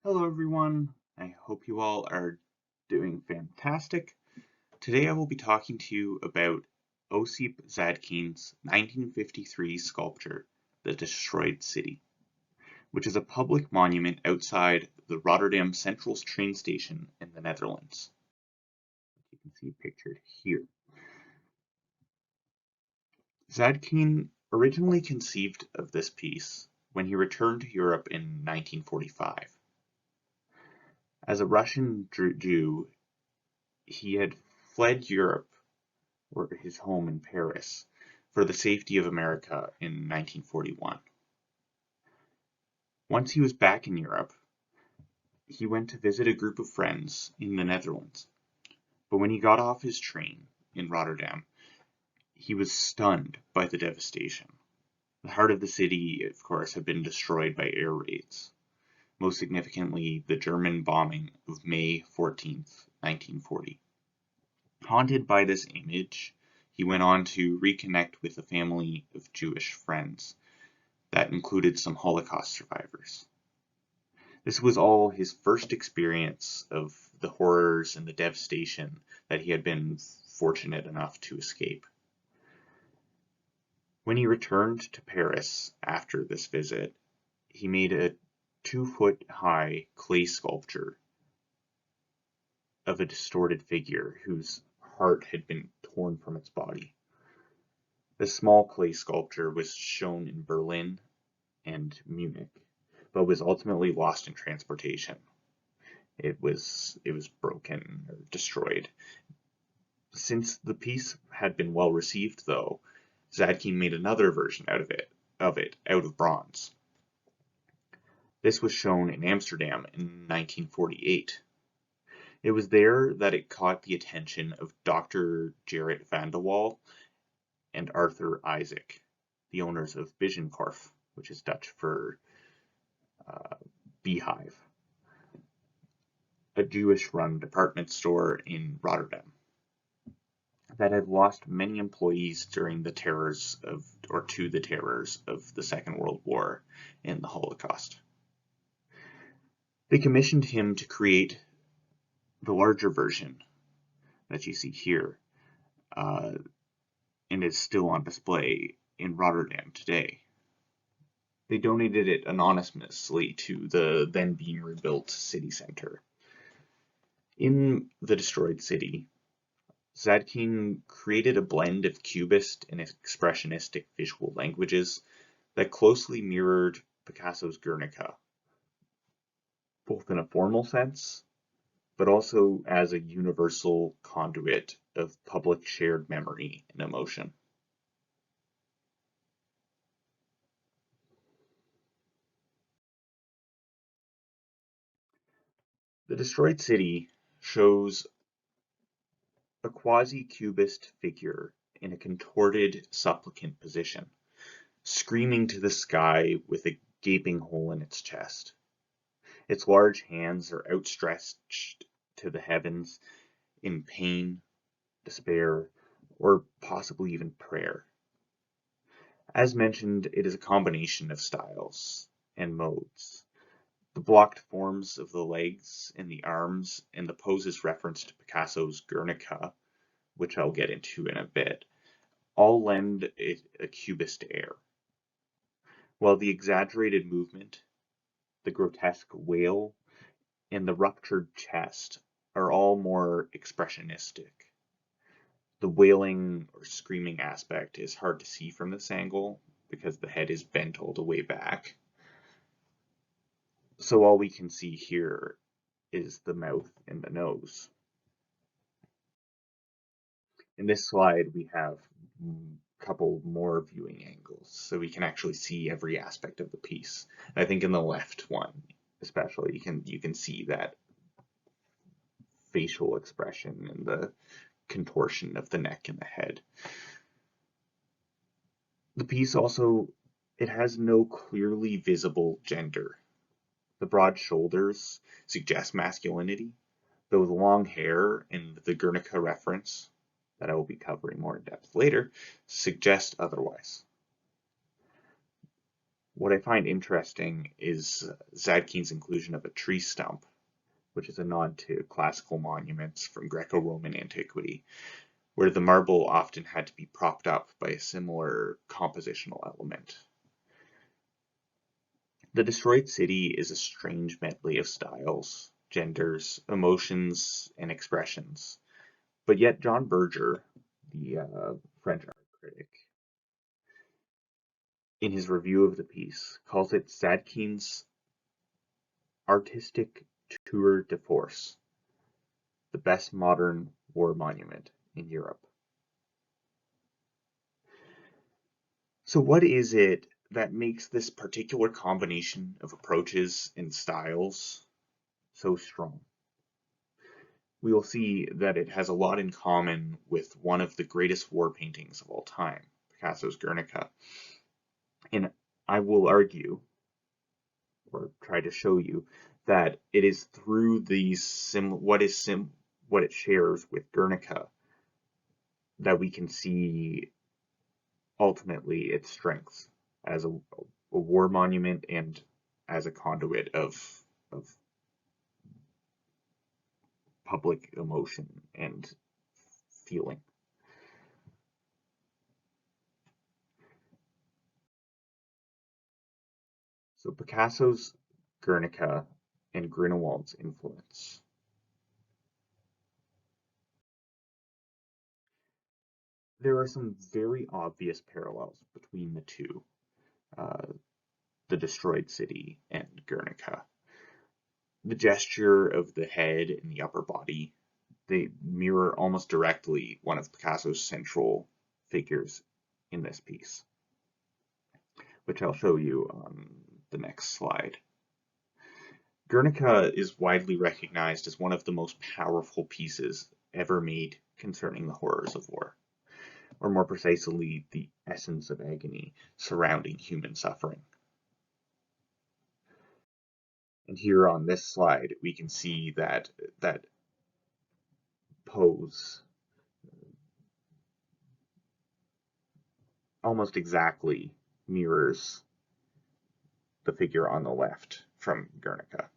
Hello everyone, I hope you all are doing fantastic. Today I will be talking to you about Ossip Zadkine's 1953 sculpture, The Destroyed City, which is a public monument outside the Rotterdam Central train station in the Netherlands. You can see pictured here. Zadkine originally conceived of this piece when he returned to Europe in 1945. As a Russian Jew, he had fled Europe, or his home in Paris, for the safety of America in 1941. Once he was back in Europe, he went to visit a group of friends in the Netherlands. But when he got off his train in Rotterdam, he was stunned by the devastation. The heart of the city, of course, had been destroyed by air raids, most significantly the German bombing of May 14th, 1940. Haunted by this image, he went on to reconnect with a family of Jewish friends that included some Holocaust survivors. This was all his first experience of the horrors and the devastation that he had been fortunate enough to escape. When he returned to Paris after this visit, he made a 2-foot-high clay sculpture of a distorted figure whose heart had been torn from its body. This small clay sculpture was shown in Berlin and Munich, but was ultimately lost in transportation. It was broken or destroyed. Since the piece had been well received, though, Zadkine made another version out of bronze. This was shown in Amsterdam in 1948. It was there that it caught the attention of Dr. Gerrit van de Wal and Arthur Isaac, the owners of Bijenkorf, which is Dutch for beehive, a Jewish-run department store in Rotterdam that had lost many employees during the terrors of the Second World War and the Holocaust. They commissioned him to create the larger version that you see here, and is still on display in Rotterdam today. They donated it anonymously to the then being rebuilt city center. In the destroyed city, Zadkine created a blend of Cubist and Expressionistic visual languages that closely mirrored Picasso's Guernica, both in a formal sense, but also as a universal conduit of public shared memory and emotion. The destroyed city shows a quasi-cubist figure in a contorted, supplicant position, screaming to the sky with a gaping hole in its chest. Its large hands are outstretched to the heavens in pain, despair, or possibly even prayer. As mentioned, it is a combination of styles and modes. The blocked forms of the legs and the arms and the poses referenced to Picasso's Guernica, which I'll get into in a bit, all lend it a cubist air, while the exaggerated movement, the grotesque wail, and the ruptured chest are all more expressionistic. The wailing or screaming aspect is hard to see from this angle because the head is bent all the way back. So all we can see here is the mouth and the nose. In this slide, we have a couple more viewing angles, so we can actually see every aspect of the piece. And I think in the left one, especially, you can see that facial expression and the contortion of the neck and the head. The piece also, it has no clearly visible gender. The broad shoulders suggest masculinity, though the long hair and the Guernica reference, that I will be covering more in depth later, suggest otherwise. What I find interesting is Zadkine's inclusion of a tree stump, which is a nod to classical monuments from Greco-Roman antiquity, where the marble often had to be propped up by a similar compositional element. The destroyed city is a strange medley of styles, genders, emotions, and expressions. But yet John Berger, the French art critic, in his review of the piece, calls it Zadkine's artistic tour de force, the best modern war monument in Europe. So what is it that makes this particular combination of approaches and styles so strong? We will see that it has a lot in common with one of the greatest war paintings of all time, Picasso's Guernica. And I will argue, or try to show you, that it is through these what it shares with Guernica that we can see ultimately its strengths as a war monument and as a conduit of public emotion and feeling. So Picasso's Guernica and Grunewald's influence. There are some very obvious parallels between the two, uh, the destroyed city and Guernica. The gesture of the head and the upper body, they mirror almost directly one of Picasso's central figures in this piece, which I'll show you on the next slide. Guernica is widely recognized as one of the most powerful pieces ever made concerning the horrors of war, or more precisely, the essence of agony surrounding human suffering. And here on this slide, we can see that pose almost exactly mirrors the figure on the left from Guernica.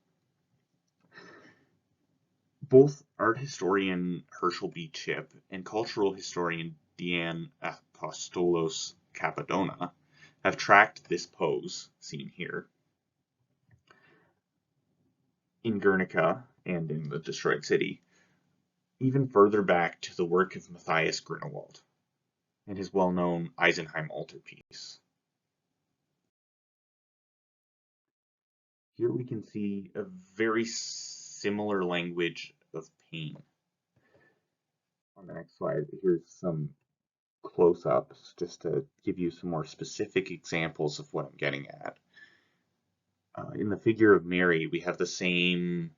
Both art historian Herschel B. Chipp and cultural historian Deanne Apostolos Capadona have tracked this pose, seen here, in Guernica and in the destroyed city, even further back to the work of Matthias Grunewald and his well-known Eisenheim altarpiece. Here we can see a very similar language of pain. On the next slide, here's some close-ups just to give you some more specific examples of what I'm getting at. In the figure of Mary, we have the same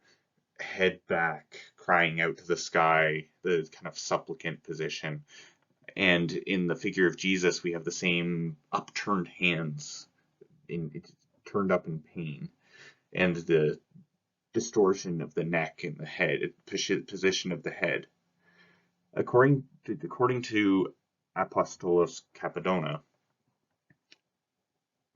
head back, crying out to the sky, the kind of supplicant position. And in the figure of Jesus, we have the same upturned hands, turned up in pain, and the distortion of the neck and the head, position of the head. According to Apostolos Capadona,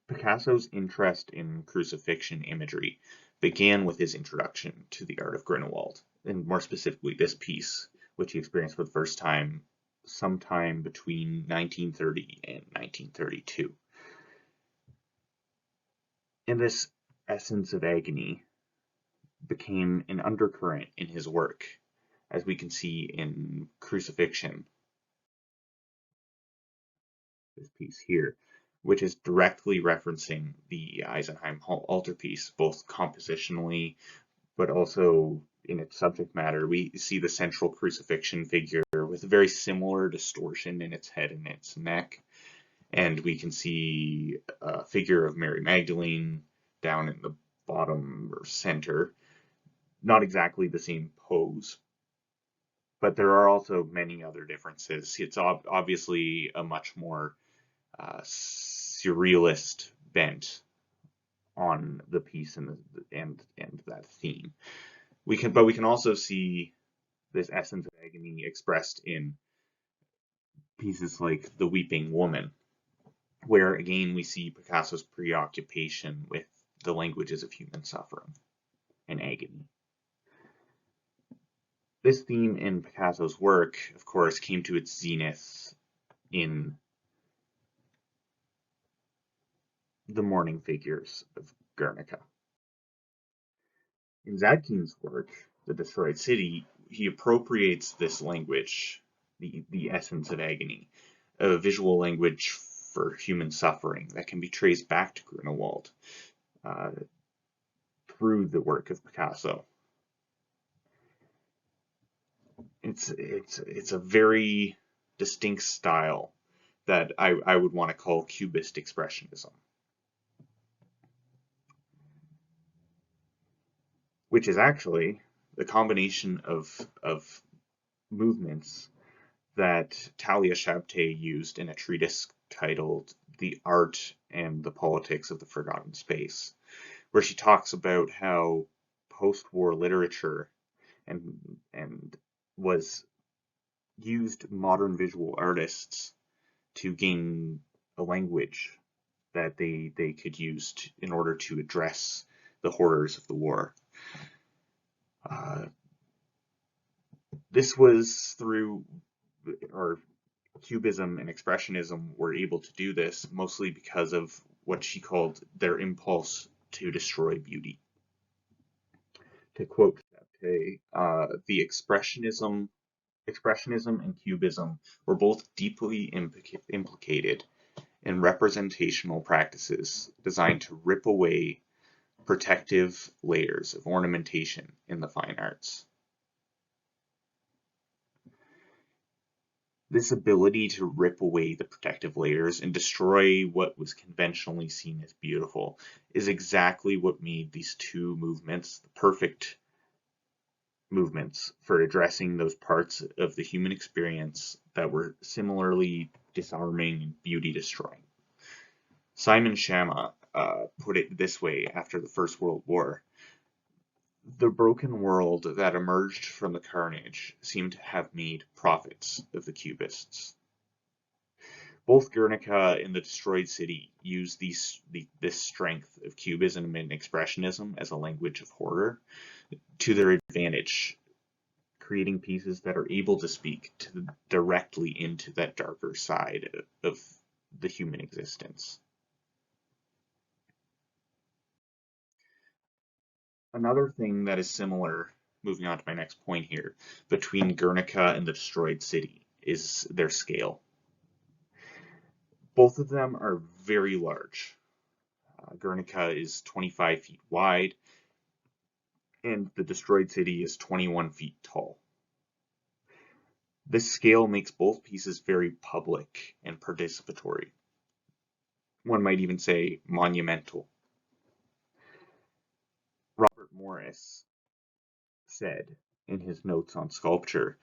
Picasso's interest in crucifixion imagery began with his introduction to the art of Grunewald, and more specifically this piece, which he experienced for the first time sometime between 1930 and 1932. And this essence of agony became an undercurrent in his work, as we can see in Crucifixion, this piece here, which is directly referencing the Eisenheim altarpiece, both compositionally but also in its subject matter. We see the central crucifixion figure with a very similar distortion in its head and its neck, and we can see a figure of Mary Magdalene down in the bottom or center. Not exactly the same pose, but there are also many other differences. It's obviously a much more surrealist bent on the piece and that theme. But we can also see this essence of agony expressed in pieces like The Weeping Woman, where again we see Picasso's preoccupation with the languages of human suffering and agony. This theme in Picasso's work, of course, came to its zenith in the mourning figures of Guernica. In Zadkine's work, The Destroyed City, he appropriates this language, the essence of agony, a visual language for human suffering that can be traced back to Grunewald through the work of Picasso. It's a very distinct style that I would want to call Cubist Expressionism, which is actually the combination of movements that Talia Shabtai used in a treatise titled The Art and the Politics of the Forgotten Space, where she talks about how post-war literature and was used modern visual artists to gain a language that they could use in order to address the horrors of the war. This was through, or Cubism and Expressionism were able to do this mostly because of what she called their impulse to destroy beauty. To quote Shabtai, the Expressionism and Cubism were both deeply implicated in representational practices designed to rip away protective layers of ornamentation in the fine arts. This ability to rip away the protective layers and destroy what was conventionally seen as beautiful is exactly what made these two movements the perfect movements for addressing those parts of the human experience that were similarly disarming and beauty destroying. Simon Schama put it this way after the First World War: the broken world that emerged from the carnage seemed to have made prophets of the Cubists. Both Guernica and The Destroyed City use this strength of Cubism and Expressionism as a language of horror to their advantage, creating pieces that are able to speak directly into that darker side of the human existence. Another thing that is similar, moving on to my next point here, between Guernica and The Destroyed City is their scale. Both of them are very large. Guernica is 25 feet wide, and The Destroyed City is 21 feet tall. This scale makes both pieces very public and participatory. One might even say monumental. Robert Morris said in his notes on sculpture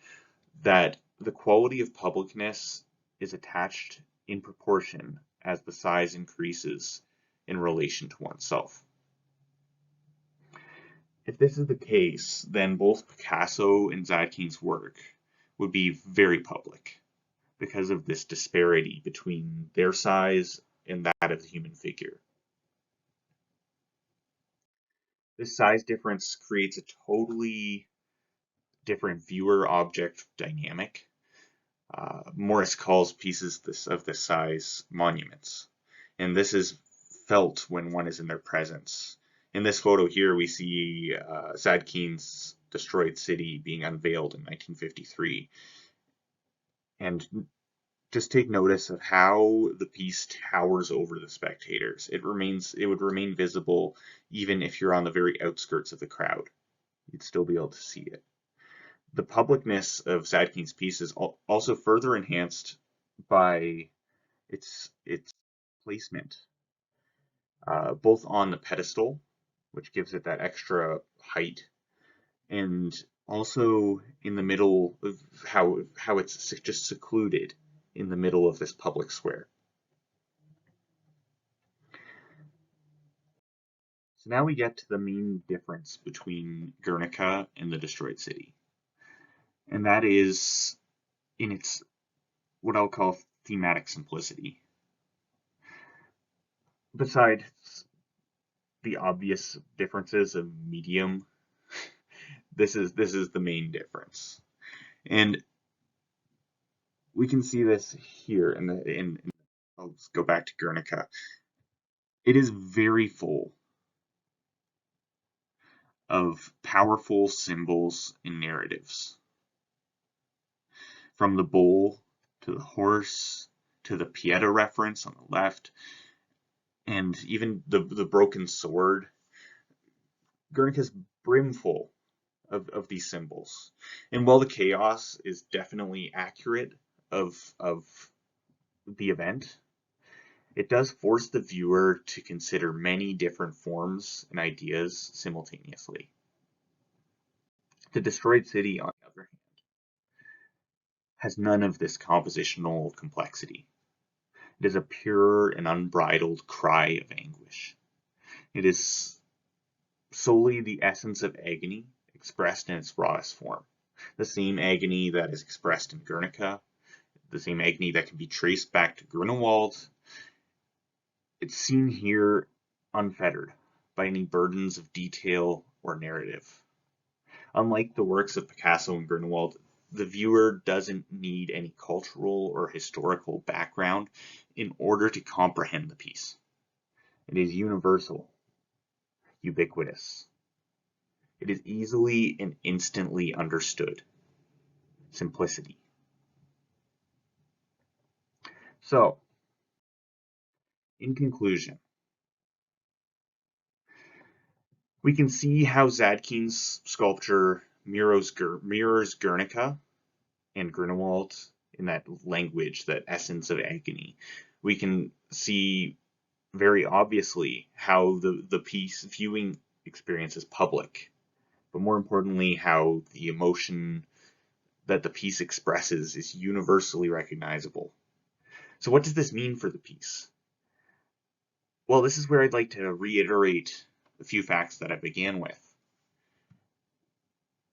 that the quality of publicness is attached in proportion as the size increases in relation to oneself. If this is the case, then both Picasso and Zadkine's work would be very public because of this disparity between their size and that of the human figure. This size difference creates a totally different viewer-object dynamic. Morris calls pieces of this size monuments, and this is felt when one is in their presence. In this photo here, we see Zadkine's Destroyed City being unveiled in 1953. And just take notice of how the piece towers over the spectators. It would remain visible even if you're on the very outskirts of the crowd. You'd still be able to see it. The publicness of Zadkine's piece is also further enhanced by its placement, both on the pedestal, which gives it that extra height, and also in the middle of how it's just secluded in the middle of this public square. So now we get to the main difference between Guernica and The Destroyed City, and that is in its what I'll call thematic simplicity. Besides the obvious differences of medium, this is the main difference. And we can see this here I'll go back to Guernica. It is very full of powerful symbols and narratives. From the bull to the horse to the Pieta reference on the left, and even the broken sword. Guernica's brimful of these symbols. And while the chaos is definitely accurate of the event, it does force the viewer to consider many different forms and ideas simultaneously. The Destroyed City, on the other hand, has none of this compositional complexity. It is a pure and unbridled cry of anguish. It is solely the essence of agony expressed in its rawest form. The same agony that is expressed in Guernica, the same agony that can be traced back to Grunewald. It's seen here unfettered by any burdens of detail or narrative. Unlike the works of Picasso and Grunewald, the viewer doesn't need any cultural or historical background in order to comprehend the piece. It is universal, ubiquitous. It is easily and instantly understood. Simplicity. So, in conclusion, we can see how Zadkine's sculpture mirrors Guernica and Grunewald in that language, that essence of agony. We can see very obviously how the piece viewing experience is public, but more importantly, how the emotion that the piece expresses is universally recognizable. So what does this mean for the piece? Well, this is where I'd like to reiterate a few facts that I began with.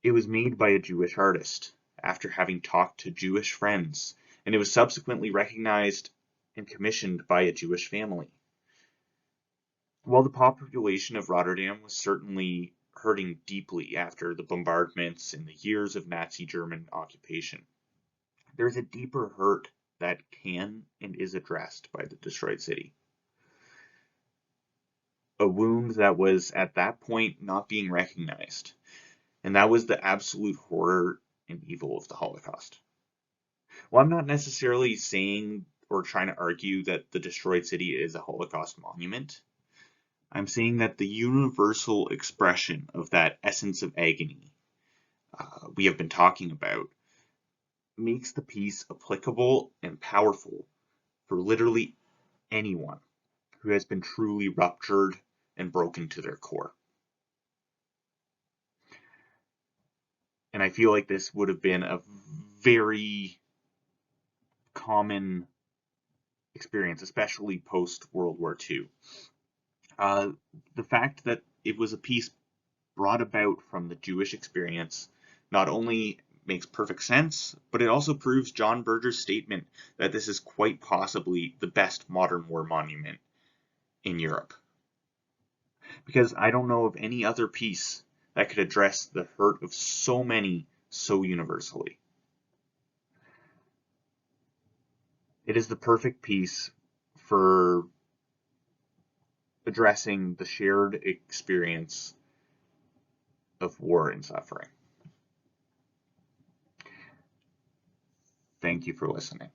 It was made by a Jewish artist after having talked to Jewish friends, and it was subsequently recognized and commissioned by a Jewish family. While the population of Rotterdam was certainly hurting deeply after the bombardments and the years of Nazi German occupation, there's a deeper hurt that can and is addressed by the Destroyed City. A wound that was at that point not being recognized, and that was the absolute horror and evil of the Holocaust. Well, I'm not necessarily saying or trying to argue that the Destroyed City is a Holocaust monument. I'm saying that the universal expression of that essence of agony we have been talking about makes the piece applicable and powerful for literally anyone who has been truly ruptured and broken to their core. And I feel like this would have been a very common experience, especially post-World War II. The fact that it was a piece brought about from the Jewish experience not only makes perfect sense, but it also proves John Berger's statement that this is quite possibly the best modern war monument in Europe. Because I don't know of any other piece that could address the hurt of so many so universally. It is the perfect piece for addressing the shared experience of war and suffering. Thank you for listening.